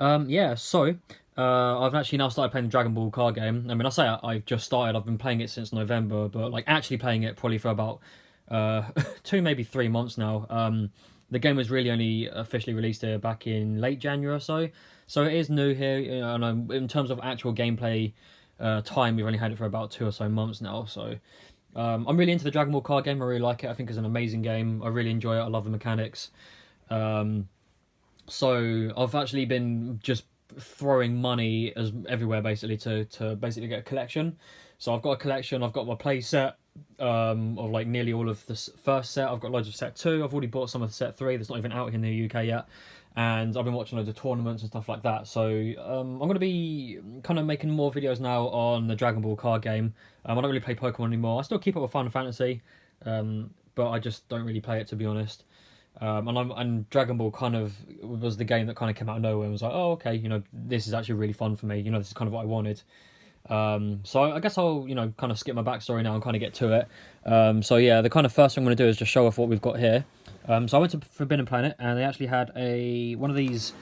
Yeah, so I've actually now started playing the Dragon Ball card game. I mean, I say I've just started. I've been playing it since November, but like actually playing it probably for about uh 2 maybe 3 months now. The game was really only officially released here back in late January or so, so it is new here. You know, and in terms of actual gameplay time, we've only had it for about 2 or so months now. So I'm really into the Dragon Ball card game. I really like it. I think it's an amazing game. I really enjoy it. I love the mechanics. Um, so I've actually been just throwing money as everywhere basically to basically get a collection. So I've got a collection. I've got my play set of like nearly all of the first set. I've got loads of set two. I've already bought some of the set three that's not even out in the UK yet. And I've been watching loads of tournaments and stuff like that. So I'm going to be kind of making more videos now on the Dragon Ball card game. I don't really play Pokemon anymore. I still keep up with Final Fantasy, but I just don't really play it, to be honest. And Dragon Ball kind of was the game that kind of came out of nowhere and was like, oh, okay, this is actually really fun for me. This is kind of what I wanted. So I guess I'll, kind of skip my backstory now and kind of get to it. So yeah, the kind of first thing I'm going to do is just show off what we've got here. So I went to Forbidden Planet and they actually had one of these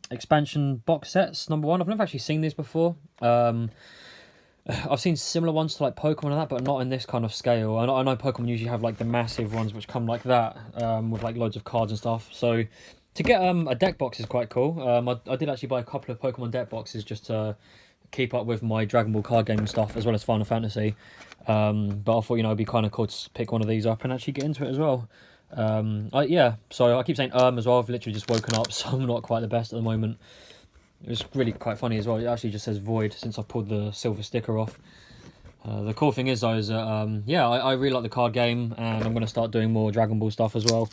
expansion box sets. Number one, I've never actually seen these before. I've seen similar ones to like Pokemon and that, but not in this kind of scale. I know Pokemon usually have like the massive ones which come like that, with like loads of cards and stuff. So to get a deck box is quite cool. I did actually buy a couple of Pokemon deck boxes just to keep up with my Dragon Ball card game and stuff, as well as Final Fantasy. But I thought, it'd be kind of cool to pick one of these up and actually get into it as well. Yeah, so I keep saying as well. I've literally just woken up, so I'm not quite the best at the moment. It's really quite funny as well. It actually just says void since I've pulled the silver sticker off. The cool thing is though is that yeah, I really like the card game, and I'm going to start doing more Dragon Ball stuff as well.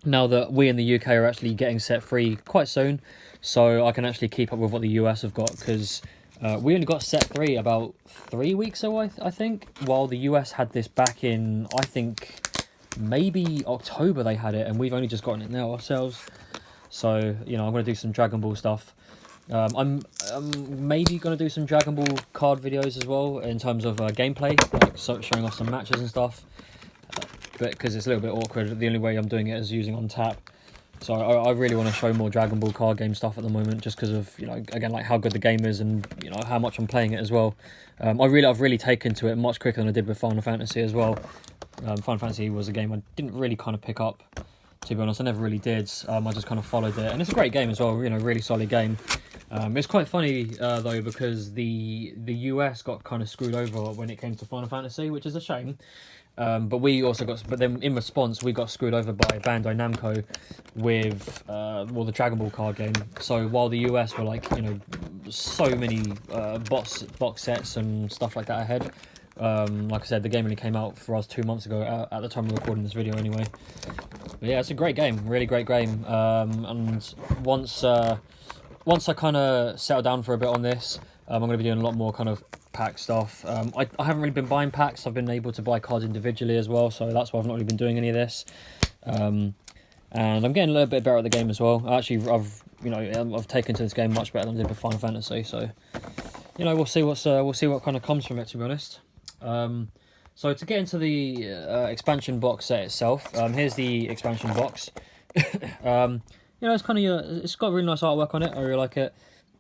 Now that we in the UK are actually getting set free quite soon, so I can actually keep up with what the US have got, because we only got set 3 about 3 weeks ago, I think, while the US had this back in, I think, maybe October they had it, and we've only just gotten it now ourselves. So, I'm going to do some Dragon Ball stuff. I'm maybe going to do some Dragon Ball card videos as well, in terms of gameplay, like showing off some matches and stuff. But because it's a little bit awkward, the only way I'm doing it is using on tap. So I really want to show more Dragon Ball card game stuff at the moment, just because of, again, like how good the game is and, how much I'm playing it as well. I've really taken to it much quicker than I did with Final Fantasy as well. Final Fantasy was a game I didn't really kind of pick up, to be honest. I never really did. I just kind of followed it, and it's a great game as well, really solid game. It's quite funny though, because the US got kind of screwed over when it came to Final Fantasy, which is a shame. But we also but then in response, we got screwed over by Bandai Namco with the Dragon Ball card game. So while the US were like, so many box sets and stuff like that ahead, like I said, the game only came out for us 2 months ago at the time of recording this video anyway. But yeah, it's a great game, really great game. And once I kind of settle down for a bit on this, I'm going to be doing a lot more kind of pack stuff. I haven't really been buying packs. I've been able to buy cards individually as well, so that's why I've not really been doing any of this. And I'm getting a little bit better at the game as well. Actually, I've taken to this game much better than I did with Final Fantasy. So, we'll see what kind of comes from it, to be honest. So to get into the expansion box set itself, here's the expansion box. It's kind of it's got really nice artwork on it. I really like it.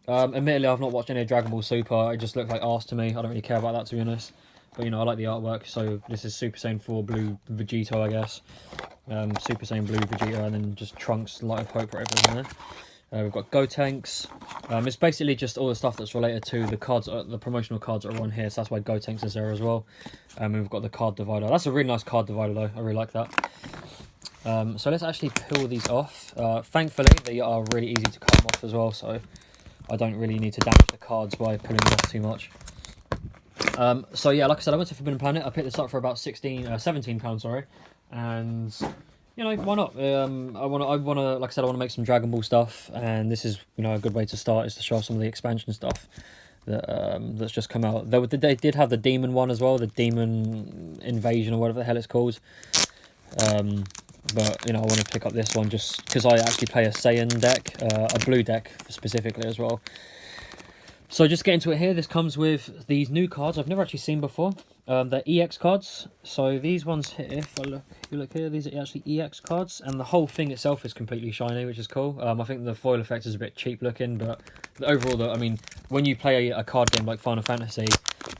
Admittedly, I've not watched any Dragon Ball Super. It just looked like arse to me. I don't really care about that, to be honest. But, I like the artwork. So this is Super Saiyan 4 Blue Vegito, I guess. Super Saiyan Blue Vegeta, and then just Trunks, Light of Hope, whatever's in there. We've got Gotenks. It's basically just all the stuff that's related to the cards, the promotional cards that are on here. So that's why Gotenks is there as well. And we've got the card divider. That's a really nice card divider, though. I really like that. So let's actually peel these off. Thankfully, they are really easy to cut them off as well. So I don't really need to damage the cards by pulling them off too much. So yeah, like I said, I went to Forbidden Planet. I picked this up for about £17, sorry. And why not? I want to, like I said, I want to make some Dragon Ball stuff, and this is, a good way to start, is to show some of the expansion stuff that's just come out. They did have the Demon one as well, the Demon Invasion or whatever the hell it's called. But I want to pick up this one just because I actually play a Saiyan deck, a blue deck specifically as well. So just get into it here. This comes with these new cards I've never actually seen before. They're EX cards. So these ones here, if you look here, these are actually EX cards, and the whole thing itself is completely shiny, which is cool. I think the foil effect is a bit cheap looking, but overall, I mean, when you play a card game like Final Fantasy,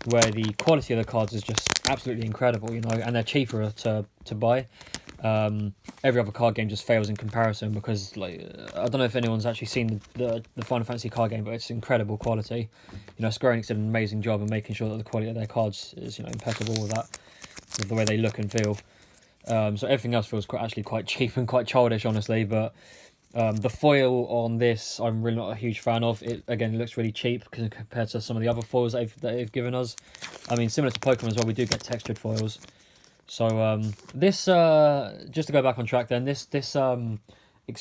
where the quality of the cards is just absolutely incredible, you know, and they're cheaper to buy. Every other card game just fails in comparison because, like, I don't know if anyone's actually seen the Final Fantasy card game, but it's incredible quality. You know, Square Enix did an amazing job of making sure that the quality of their cards is, you know, impeccable with that, with the way they look and feel. So everything else feels actually quite cheap and quite childish, honestly. But the foil on this, I'm really not a huge fan of. It again looks really cheap compared to some of the other foils that they've given us. I mean, similar to Pokemon as well, we do get textured foils. So this just to go back on track, then this X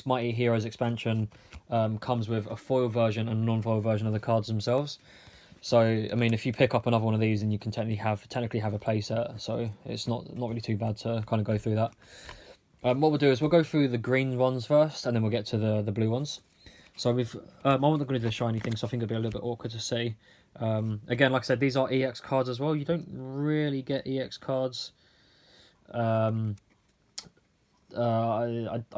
Mighty Heroes expansion comes with a foil version and a non-foil version of the cards themselves. So I mean, if you pick up another one of these, then you can technically have a playset. So it's not really too bad to kind of go through that. What we'll do is we'll go through the green ones first, and then we'll get to the blue ones. So we've I'm not going to do the shiny thing, so I think it'll be a little bit awkward to see. Again, like I said, these are EX cards as well. You don't really get EX cards. I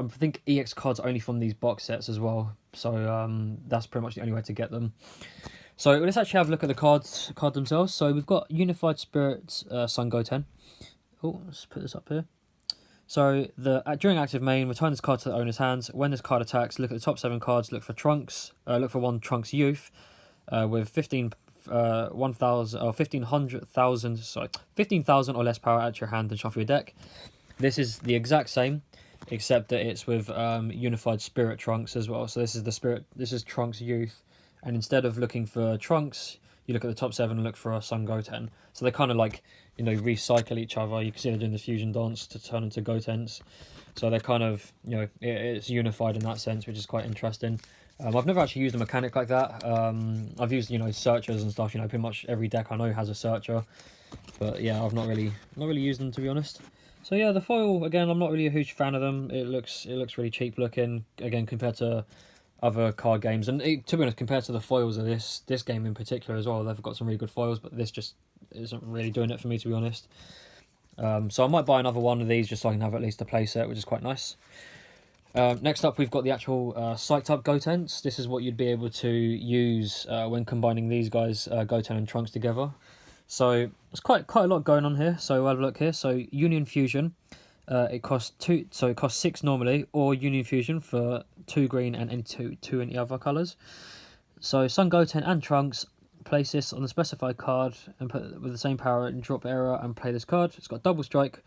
think EX cards are only from these box sets as well, so that's pretty much the only way to get them. So let's actually have a look at the cards themselves. So we've got Unified Spirit Sun Goten. Oh, let's put this up here. So during active main, return this card to the owner's hands. When this card attacks, look at the top 7 cards. Look for Trunks. Look for one Trunks Youth with 15,000 or less power at your hand and shuffle your deck. This is the exact same, except that it's with Unified Spirit Trunks as well. So this is Trunks Youth, and instead of looking for Trunks, you look at the top 7 and look for a Sun Goten. So they kind of, like, you know, recycle each other. You can see they're doing the fusion dance to turn into Gotens. So they're kind of, you know, it's unified in that sense, which is quite interesting. I've never actually used a mechanic like that. I've used, you know, searchers and stuff. You know, pretty much every deck I know has a searcher, but yeah, I've not really used them, to be honest. So yeah, the foil, again, I'm not really a huge fan of them. It looks really cheap looking, again, compared to other card games, and to be honest, compared to the foils of this game in particular as well, they've got some really good foils, but this just isn't really doing it for me, to be honest. So I might buy another one of these just so I can have at least a playset, which is quite nice. Next up, we've got the actual psyched up Gotens. This is what you'd be able to use when combining these guys, Goten and Trunks, together. So it's quite a lot going on here. So we'll have a look here. So Union Fusion, it costs 2. So it costs 6 normally, or Union Fusion for 2 green and any two any other colours. So Sun Goten and Trunks, place this on the specified card and put it with the same power in drop area and play this card. It's got double strike.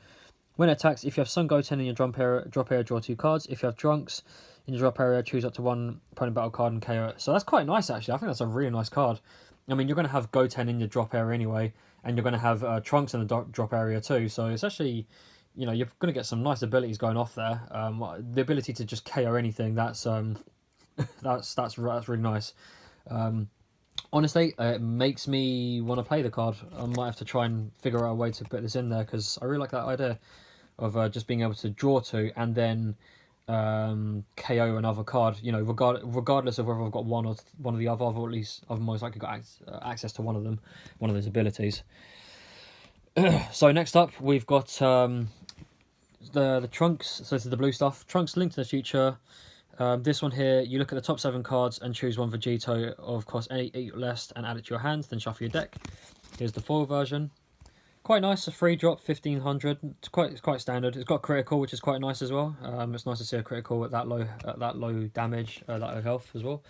When it attacks, if you have Sun Goten in your drop area, draw 2 cards. If you have Trunks in your drop area, choose up to 1 opponent battle card and KO it. So that's quite nice, actually. I think that's a really nice card. I mean, you're going to have Goten in your drop area anyway, and you're going to have Trunks in the drop area too. So it's actually, you know, you're going to get some nice abilities going off there. The ability to just KO anything, that's really nice. Honestly, it makes me want to play the card. I might have to try and figure out a way to put this in there, because I really like that idea of just being able to draw 2 and then KO another card. You know, regardless of whether I've got one of the other, or at least I've most likely got access to one of those abilities. So next up, we've got the Trunks. So this is the blue stuff. Trunks Link to the Future. This one here, you look at the top 7 cards and choose one Vegito of cost 8 or less and add it to your hand, then shuffle your deck. Here's the foil version. Quite nice, a free drop, 1500. It's quite standard. It's got critical, which is quite nice as well. It's nice to see a critical at that low damage, that low health as well.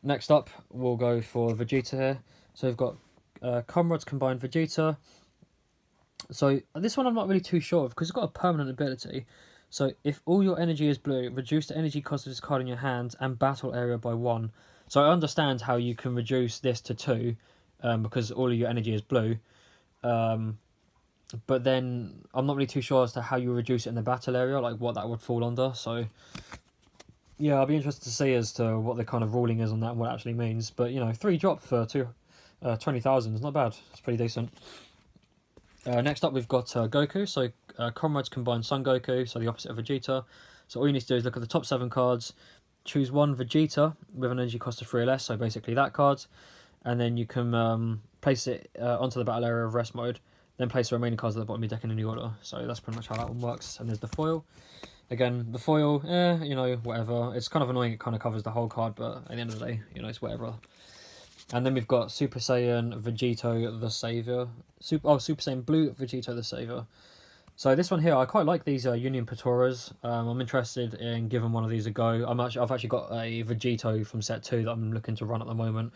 Next up, we'll go for Vegeta here. So we've got Comrades Combined Vegeta. So this one I'm not really too sure of, because it's got a permanent ability. So if all your energy is blue, reduce the energy cost of this card in your hand and battle area by 1. So I understand how you can reduce this to 2, because all of your energy is blue. But then I'm not really too sure as to how you reduce it in the battle area, like what that would fall under. So yeah, I'll be interested to see as to what the kind of ruling is on that and what it actually means. But, you know, 3 drop for 20,000 is not bad. It's pretty decent. Next up, we've got Goku. So Comrades Combined Son Goku, so the opposite of Vegeta. So all you need to do is look at the top 7 cards, choose one Vegeta with an energy cost of 3 or less, so basically that card, and then you can place it onto the battle area of rest mode, then place the remaining cards at the bottom of your deck in any order. So that's pretty much how that one works. And there's the foil. Again, the foil, you know, whatever. It's kind of annoying, it kind of covers the whole card, but at the end of the day, you know, it's whatever. And then we've got Super Saiyan Vegito the Savior. Super Saiyan Blue Vegito the Savior. So this one here, I quite like these Union Patoras. I'm interested in giving one of these a go. I've actually got a Vegito from set 2 that I'm looking to run at the moment.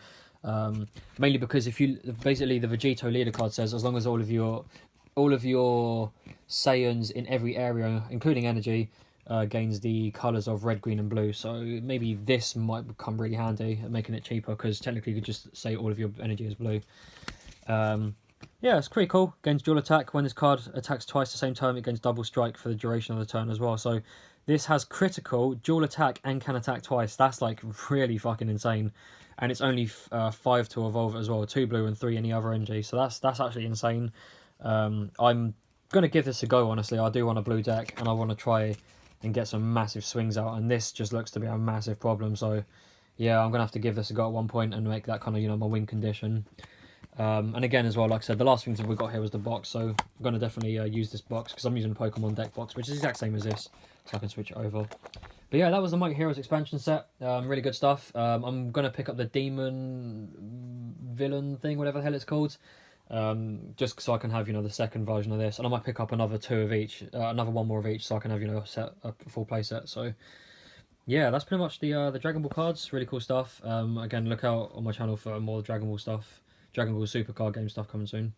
Mainly because basically the Vegito leader card says as long as all of your Saiyans in every area, including energy, gains the colours of red, green and blue. So maybe this might become really handy at making it cheaper, because technically you could just say all of your energy is blue. Yeah, it's pretty cool. Gains dual attack. When this card attacks twice at the same time, it gains double strike for the duration of the turn as well. So this has critical, dual attack, and can attack twice. That's like really fucking insane. And it's only 5 to evolve as well. 2 blue and 3 any other energy. So that's actually insane. I'm going to give this a go, honestly. I do want a blue deck, and I want to try and get some massive swings out. And this just looks to be a massive problem. So yeah, I'm going to have to give this a go at one point and make that kind of, you know, my win condition. And again, as well, like I said, the last things that we got here was the box, so I'm going to definitely use this box, because I'm using a Pokemon deck box, which is the exact same as this, so I can switch it over. But yeah, that was the Mighty Heroes expansion set. Really good stuff. I'm going to pick up the Demon Villain thing, whatever the hell it's called, just so I can have, you know, the second version of this, and I might pick up another 2 of each, another 1 more of each, so I can have, you know, a full play set. So yeah, that's pretty much the Dragon Ball cards. Really cool stuff. Again, look out on my channel for more Dragon Ball stuff. Dragon Ball Super card game stuff coming soon.